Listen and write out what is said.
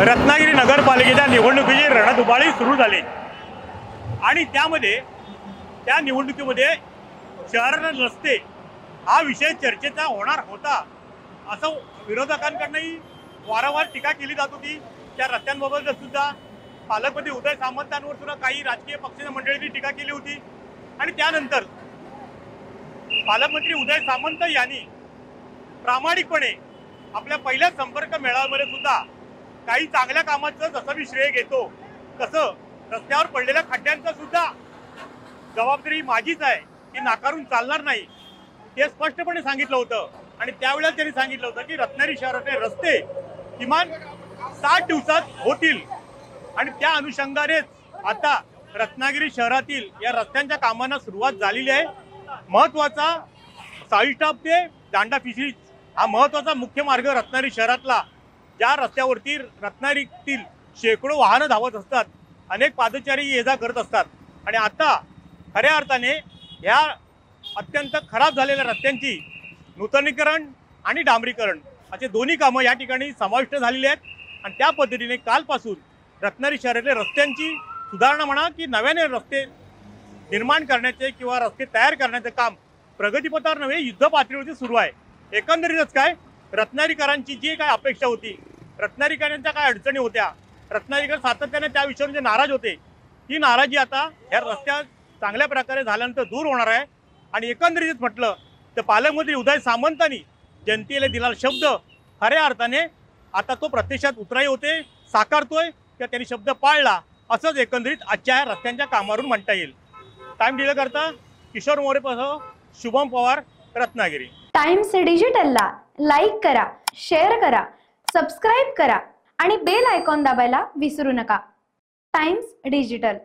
रत्नागिरी नगरपालिकेच्या निवडणुकीची रणधुमाळी सुरू झाली आणि त्या निवडणुकीमध्ये शहरात रस्ते हा विषय चर्चेचा होणार होता असं विरोधकांकडूनही वारंवार टीका केली जात होती। त्या रस्त्यांबाबत सुद्धा पालकमंत्री उदय सामंतांवर सुद्धा काही राजकीय पक्षाच्या मंडळींनी टीका केली होती आणि त्यानंतर पालकमंत्री उदय सामंत यांनी प्रामाणिकपणे आपल्या पहिल्या संपर्क मेळाव्यामध्ये सुद्धा काही चांगल्या कामाचं जसं मी श्रेय घेतो तसं रस्त्यावर पडलेल्या खड्ड्यांचं सुद्धा जबाबदारी माझीच आहे, ती नाकारून चालणार नाही हे स्पष्टपणे सांगितलं होतं। आणि त्यावेळेला त्यांनी सांगितलं होतं की रत्नागिरी शहरातले रस्ते किमान 60 दिवसात होतील आणि त्या अनुषंगानेच आता रत्नागिरी शहरातील या रस्त्यांच्या कामांना सुरुवात झालेली आहे। महत्त्वाचा साईस्टाप ते दांडा फिशरीज हा महत्त्वाचा मुख्य मार्ग रत्नागिरी शहरातला, ज्या रस्त्यावरती रत्नागिरीतील शेकडो वाहनं धावत असतात, अनेक पादचारी ये जा करत असतात आणि आता खऱ्या अर्थाने या अत्यंत खराब झालेल्या रस्त्यांची नूतनीकरण आणि डांबरीकरण असे दोन्ही कामं या ठिकाणी समाविष्ट झालेली आहेत आणि त्या पद्धतीने कालपासून रत्नागिरी शहरातल्या रस्त्यांची सुधारणा म्हणा की नव्याने रस्ते निर्माण करण्याचे किंवा रस्ते तयार करण्याचे काम प्रगतीपथावर नव्हे युद्ध पातळीवरती सुरू आहे। एकंदरीतच काय रत्नागिरीकरांची जी काय अपेक्षा होती, रत्नागिरीकरांच्या काय अडचणी होत्या, रत्नागिरीकर सातत्याने त्या विषयावर जे नाराज होते, ही नाराजी आता ह्या रस्त्या चांगल्या प्रकारे झाल्यानंतर दूर होणार आहे। आणि एकंदरीत म्हटलं तर पालकमंत्री उदय सामंतांनी जनतेला दिलेला शब्द खऱ्या अर्थाने आता तो प्रत्यक्षात उतराई होते, साकारतोय किंवा त्यांनी शब्द पाळला असंच एकंदरीत आजच्या या रस्त्यांच्या कामावरून म्हणता येईल। टाइम डिले करता किशोर मोरेसह शुभम पवार, रत्नागिरी। टाइम्स डिजिटलला लाईक करा, शेअर करा, सबस्क्राईब करा आणि बेल आयकॉन दाबायला विसरू नका। Times digital.